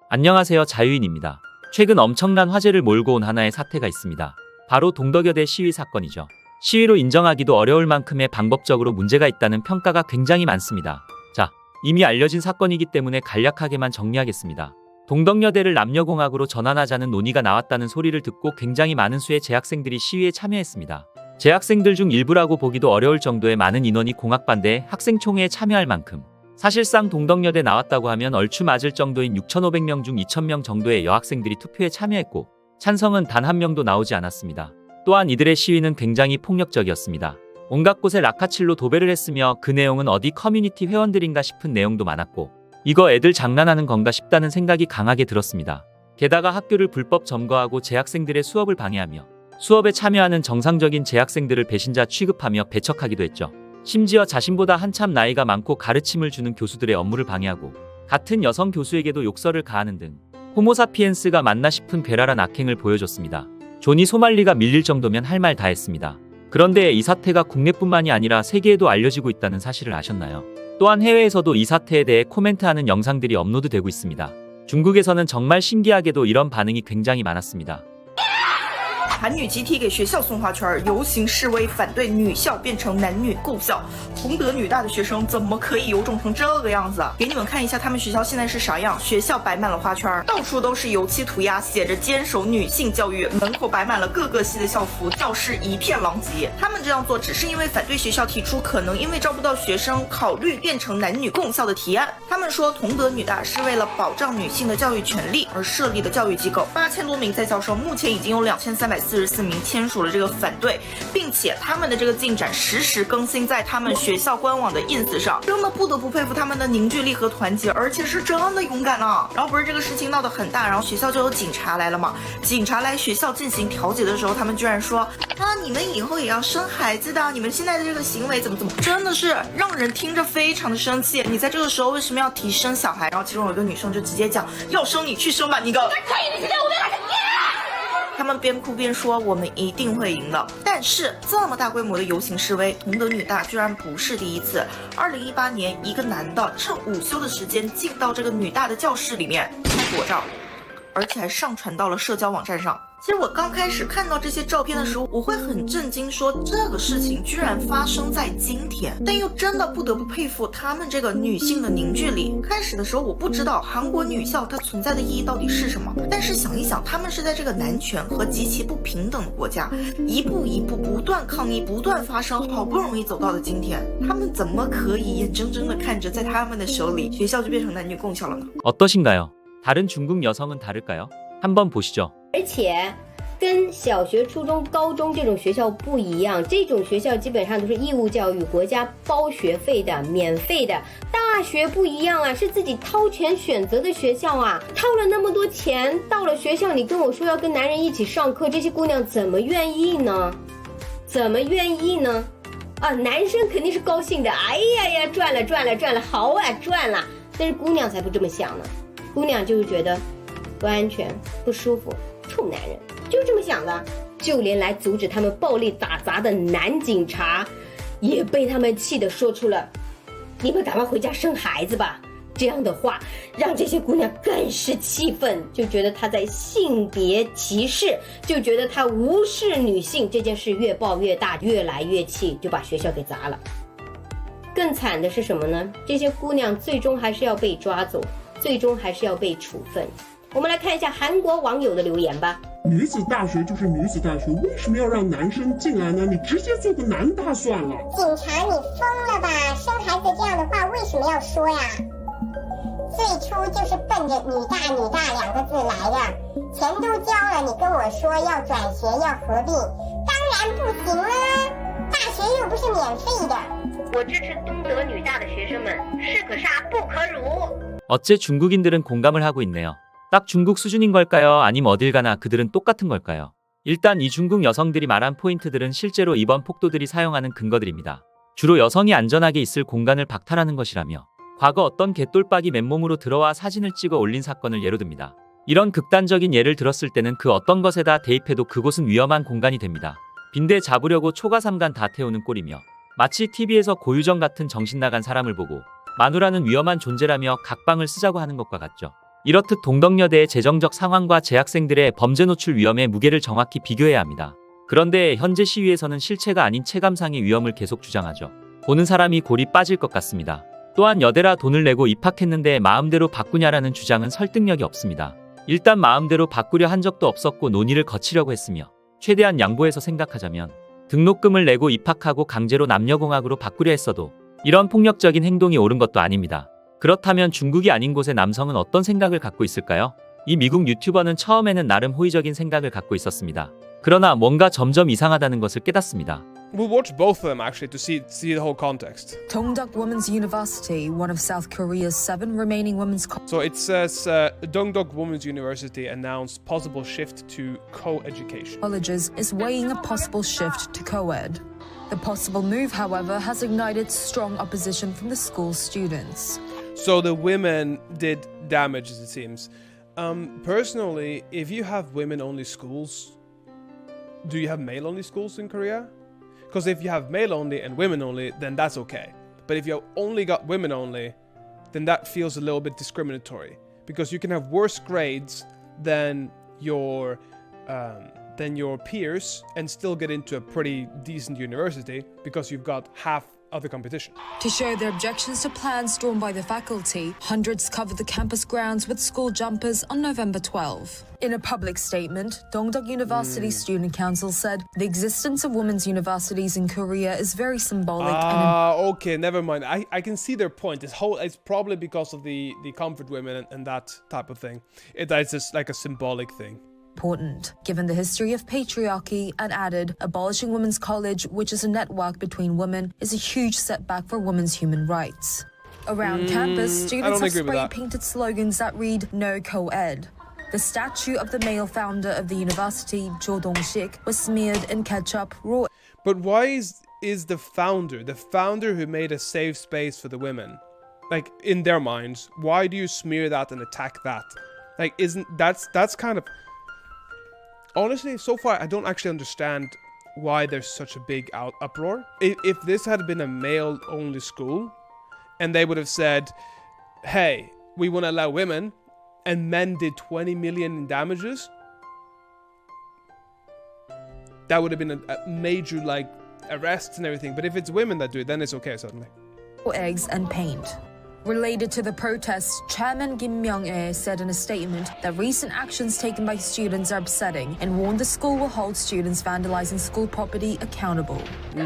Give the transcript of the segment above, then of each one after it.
안녕하세요, 자유인입니다. 최근 엄청난 화제를 몰고 온 하나의 사태가 있습니다. 바로 동덕여대 시위 사건이죠. 시위로 인정하기도 어려울 만큼의 방법적으로 문제가 있다는 평가가 굉장히 많습니다. 자, 이미 알려진 사건이기 때문에 간략하게만 정리하겠습니다. 동덕여대를 남녀공학으로 전환하자는 논의가 나왔다는 소리를 듣고 굉장히 많은 수의 재학생들이 시위에 참여했습니다. 재학생들 중 일부라고 보기도 어려울 정도의 많은 인원이 공학반대 학생총회에 참여할 만큼 사실상 동덕여대 나왔다고 하면 얼추 맞을 정도인 6,500명 중 2,000명 정도의 여학생들이 투표에 참여했고 찬성은 단 한 명도 나오지 않았습니다. 또한 이들의 시위는 굉장히 폭력적이었습니다. 온갖 곳에 라카칠로 도배를 했으며 그 내용은 어디 커뮤니티 회원들인가 싶은 내용도 많았고 이거 애들 장난하는 건가 싶다는 생각이 강하게 들었습니다. 게다가 학교를 불법 점거하고 재학생들의 수업을 방해하며 수업에 참여하는 정상적인 재학생들을 배신자 취급하며 배척하기도 했죠. 심지어 자신보다 한참 나이가 많고 가르침을 주는 교수들의 업무를 방해하고 같은 여성 교수에게도 욕설을 가하는 등 호모사피엔스가 맞나 싶은 괴랄한 악행을 보여줬습니다. 존이 소말리가 밀릴 정도면 할 말 다 했습니다. 그런데 이 사태가 국내뿐만이 아니라 세계에도 알려지고 있다는 사실을 아셨나요? 또한 해외에서도 이 사태에 대해 코멘트하는 영상들이 업로드되고 있습니다. 중국에서는 정말 신기하게도 이런 반응이 굉장히 많았습니다. 韩女集体给学校送花圈，游行示威反对女校变成男女共校。同德女大的学生怎么可以有种成这个样子？给你们看一下他们学校现在是啥样，学校摆满了花圈，到处都是油漆涂鸦，写着坚守女性教育，门口摆满了各个系的校服，教室一片狼藉。他们这样做只是因为反对学校提出可能因为招不到学生，考虑变成男女共校的提案。他们说同德女大是为了保障女性的教育权利而设立的教育机构，8000多名在校生，目前已经有2344名签署了这个反对，并且他们的这个进展实时更新在他们学校官网的 ins 上，真的不得不佩服他们的凝聚力和团结，而且是真的勇敢啊！然后不是这个事情闹得很大，然后学校就有警察来了嘛，警察来学校进行调解的时候，他们居然说啊，你们以后也要生孩子的，你们现在的这个行为怎么，真的是让人听着非常的生气。你在这个时候为什么要提生小孩？然后其中有一个女生就直接讲，要生你去生吧，你个。他们边哭边说我们一定会赢的。但是这么大规模的游行示威，同德女大居然不是第一次。2018年，一个男的趁午休的时间进到这个女大的教室里面拍裸照，而且还上传到了社交网站上。其实我刚开始看到这些照片的时候，我会很震惊，说这个事情居然发生在今天，但又真的不得不佩服他们这个女性的凝聚力。开始的时候我不知道韩国女校它存在的意义到底是什么，但是想一想，他们是在这个男权和极其不平等的国家，一步一步不断抗议，不断发声，好不容易走到了今天，他们怎么可以眼睁睁的看着在他们的手里，学校就变成男女共校了呢？ 어떠신가요? 다른 중국 여성은 다를까요? 한번 보시죠. 而且跟小学、初中、高中这种学校不一样，这种学校基本上都是义务教育，国家包学费的，免费的。大学不一样啊，是自己掏钱选择的学校啊，掏了那么多钱，到了学校你跟我说要跟男人一起上课，这些姑娘怎么愿意呢？怎么愿意呢？啊，男生肯定是高兴的，哎呀呀，赚了赚了赚了，好啊，赚了。但是姑娘才不这么想呢，姑娘就是觉得不安全、不舒服，臭男人。就这么想的，就连来阻止他们暴力打砸的男警察也被他们气得说出了你们赶快回家生孩子吧这样的话，让这些姑娘更是气愤，就觉得他在性别歧视，就觉得他无视女性，这件事越爆越大，越来越气，就把学校给砸了。更惨的是什么呢？这些姑娘最终还是要被抓走，最终还是要被处分。我们来看一下韩国网友的留言吧。女子大学就是女子大学，为什么要让男生进来呢？你直接做个男大算了。警察，你疯了吧？生孩子这样的话为什么要说呀？最初就是奔着女大2个字来的，钱都交了，你跟我说要转学要合并，当然不行啦！大学又不是免费的。我支持东德女大的学生们，士可杀不可辱。 어째 중국인들은 공감을 하고 있네요. 딱 중국 수준인 걸까요? 아님 어딜 가나 그들은 똑같은 걸까요? 일단 이 중국 여성들이 말한 포인트들은 실제로 이번 폭도들이 사용하는 근거들입니다. 주로 여성이 안전하게 있을 공간을 박탈하는 것이라며 과거 어떤 개똘박이 맨몸으로 들어와 사진을 찍어 올린 사건을 예로 듭니다. 이런 극단적인 예를 들었을 때는 그 어떤 것에다 대입해도 그곳은 위험한 공간이 됩니다. 빈대 잡으려고 초가삼간 다 태우는 꼴이며 마치 TV에서 고유정 같은 정신 나간 사람을 보고 마누라는 위험한 존재라며 각방을 쓰자고 하는 것과 같죠. 이렇듯 동덕여대의 재정적 상황과 재학생들의 범죄 노출 위험의 무게를 정확히 비교해야 합니다. 그런데 현재 시위에서는 실체가 아닌 체감상의 위험을 계속 주장하죠. 보는 사람이 골이 빠질 것 같습니다. 또한 여대라 돈을 내고 입학했는데 마음대로 바꾸냐라는 주장은 설득력이 없습니다. 일단 마음대로 바꾸려 한 적도 없었고 논의를 거치려고 했으며 최대한 양보해서 생각하자면 등록금을 내고 입학하고 강제로 남녀공학으로 바꾸려 했어도 이런 폭력적인 행동이 옳은 것도 아닙니다. 그렇다면 중국이 아닌 곳의 남성은 어떤 생각을 갖고 있을까요? 이 미국 유튜버는 처음에는 나름 호의적인 생각을 갖고 있었습니다. 그러나 뭔가 점점 이상하다는 것을 깨닫습니다. We'll watch both of them actually to see the whole context. Dongduk Women's University, one of South Korea's 7 remaining women's So it says Dongduk Women's University announced possible shift to co-education. colleges is weighing a possible shift to co-ed. The possible move, however, has ignited strong opposition from the school's students. So the women did damage, as it seems. Personally, if you have women-only schools, do you have male-only schools in Korea? Because if you have male-only and women-only, then that's okay. But if you only got women-only, then that feels a little bit discriminatory. Because you can have worse grades than your peers and still get into a pretty decent university because you've got half of the competition. To show their objections to plans drawn by the faculty, hundreds covered the campus grounds with school jumpers on November 12. In a public statement, Dongduk University Student Council said the existence of women's universities in Korea is very symbolic Okay, never mind. I can see their point. It's probably because of the comfort women and that type of thing. It's just like a symbolic thing. important, given the history of patriarchy, and added, abolishing women's college, which is a network between women, is a huge setback for women's human rights. Around campus, students have spray-painted slogans that read, "No co-ed." The statue of the male founder of the university, Jo Dong-sik, was smeared in ketchup, raw. But why is the founder who made a safe space for the women, like, in their minds, why do you smear that and attack that? Like, that's kind of... Honestly, so far, I don't actually understand why there's such a big uproar. If this had been a male-only school, and they would have said, hey, we want to allow women, and men did 20 million in damages, that would have been a major, like, arrests and everything. But if it's women that do it, then it's okay, suddenly. Eggs and paint. Related to the protests, Chairman Kim Myung-ae said in a statement that recent actions taken by students are upsetting and warned the school will hold students vandalizing school property accountable.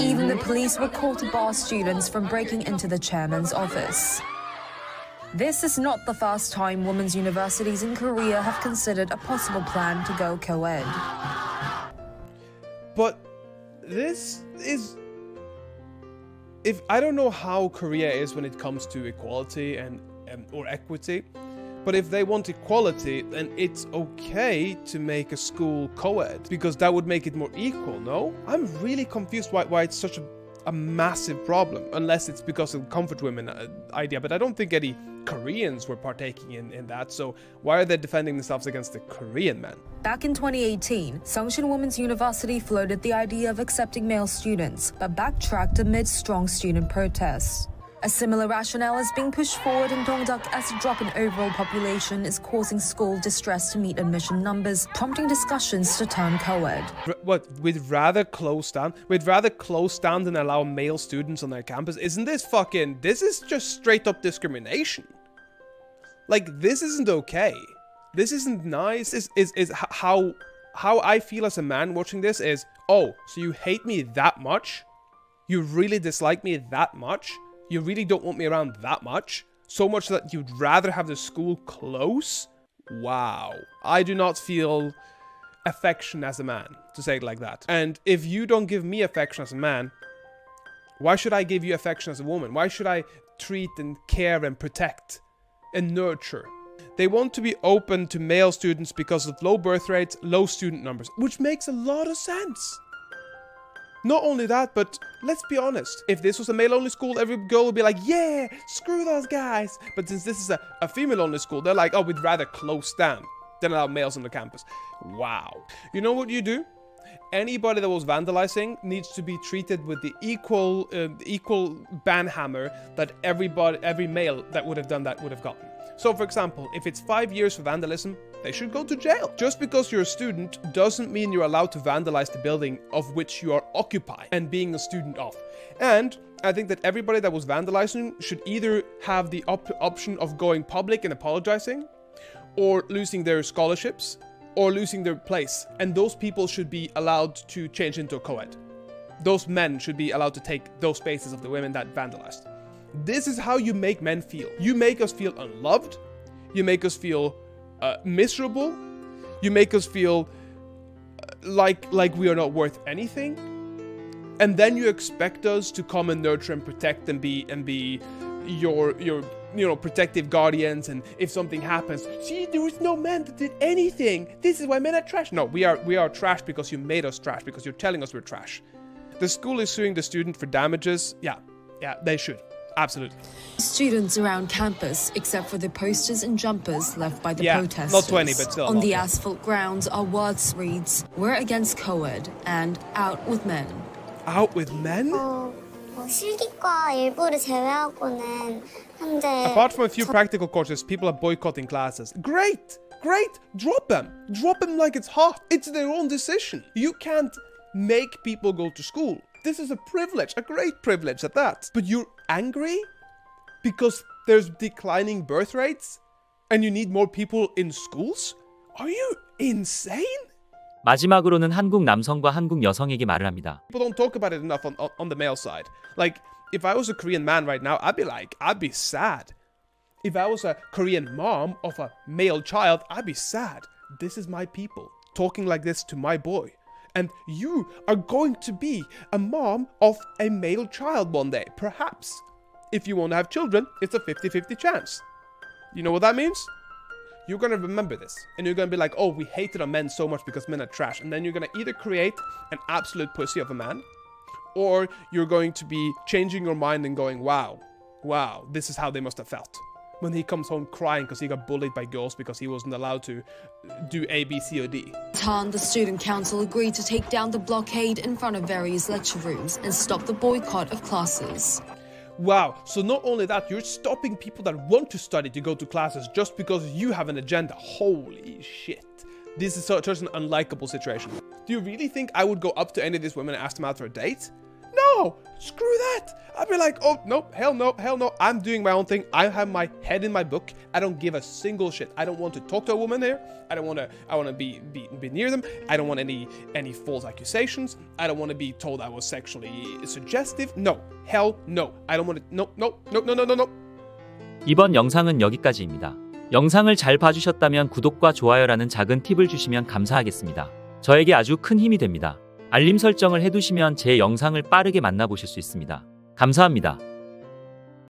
Even the police were called to bar students from breaking into the chairman's office. This is not the first time women's universities in Korea have considered a possible plan to go co-ed. But this is... If I don't know how Korea is when it comes to equality and or equity, but if they want equality, then it's okay to make a school co-ed, because that would make it more equal, no? I'm really confused why it's such a massive problem, unless it's because of the comfort women idea, but I don't think any Koreans were partaking in that, so why are they defending themselves against the Korean men? Back in 2018, Songshin Women's University floated the idea of accepting male students, but backtracked amid strong student protests. A similar rationale is being pushed forward in Dongduk as a drop in overall population is causing school distress to meet admission numbers, prompting discussions to turn co-ed. What, we'd rather close down? We'd rather close down than allow male students on their campus? Isn't this fucking... This is just straight up discrimination. Like, this isn't okay. This isn't nice. This is how I feel as a man watching this is, oh, so you hate me that much? You really dislike me that much? You really don't want me around that much? So much that you'd rather have the school close? Wow. I do not feel affection as a man, to say it like that. And if you don't give me affection as a man, why should I give you affection as a woman? Why should I treat and care and protect and nurture? They want to be open to male students because of low birth rates, low student numbers, which makes a lot of sense. Not only that, but let's be honest. If this was a male-only school, every girl would be like, yeah, screw those guys. But since this is a female-only school, they're like, oh, we'd rather close down than allow males on the campus. Wow. You know what you do? Anybody that was vandalizing needs to be treated with the equal banhammer that every male that would have done that would have gotten. So for example, if it's 5 years for vandalism, they should go to jail. Just because you're a student doesn't mean you're allowed to vandalize the building of which you are occupying and being a student of. And I think that everybody that was vandalizing should either have the option of going public and apologizing, or losing their scholarships, or losing their place. And those people should be allowed to change into a co-ed. Those men should be allowed to take those spaces of the women that vandalized. This is how you make men feel. You make us feel unloved. You make us feel miserable. You make us feel like we are not worth anything. And then you expect us to come and nurture and protect and be your protective guardians. And if something happens, see, there was no man that did anything. This is why men are trash. No, we are trash because you made us trash, because you're telling us we're trash. The school is suing the student for damages. Yeah, they should. Absolutely. Students around campus, except for the posters and jumpers left by the protesters. Not 20, but still. On the asphalt grounds are words reads, "We're against co-ed" and "Out with men." Out with men? 실기과 일부를 제외하고는 현재 Apart from a few practical courses, people are boycotting classes. Great! Drop them like it's hot. It's their own decision. You can't make people go to school. This is a privilege, a great privilege at that. But you're angry because there's declining birth rates and you need more people in schools? Are you insane? 마지막으로는 한국 남성과 한국 여성에게 말을 합니다. People don't talk about it enough on the male side. Like, if I was a Korean man right now, I'd be sad. If I was a Korean mom of a male child, I'd be sad. This is my people talking like this to my boy. And you are going to be a mom of a male child one day, perhaps. If you want to have children, it's a 50-50 chance. You know what that means? You're going to remember this. And you're going to be like, oh, we hated on men so much because men are trash. And then you're going to either create an absolute pussy of a man, or you're going to be changing your mind and going, wow, this is how they must have felt when he comes home crying because he got bullied by girls because he wasn't allowed to do A, B, C, or D. Tan, the student council, agreed to take down the blockade in front of various lecture rooms and stop the boycott of classes. Wow, so not only that, you're stopping people that want to study to go to classes just because you have an agenda. Holy shit. This is such an unlikable situation. Do you really think I would go up to any of these women and ask them out for a date? No, screw that. I'd be like, oh, no, hell no. I'm doing my own thing. I have my head in my book. I don't give a single shit. I don't want to talk to a woman here. I want to be near them. I don't want any false accusations. I don't want to be told I was sexually suggestive. No, hell no. I don't want to, no. 이번 영상은 여기까지입니다. 영상을 잘 봐주셨다면 구독과 좋아요라는 작은 팁을 주시면 감사하겠습니다. 저에게 아주 큰 힘이 됩니다. 알림 설정을 해두시면 제 영상을 빠르게 만나보실 수 있습니다. 감사합니다.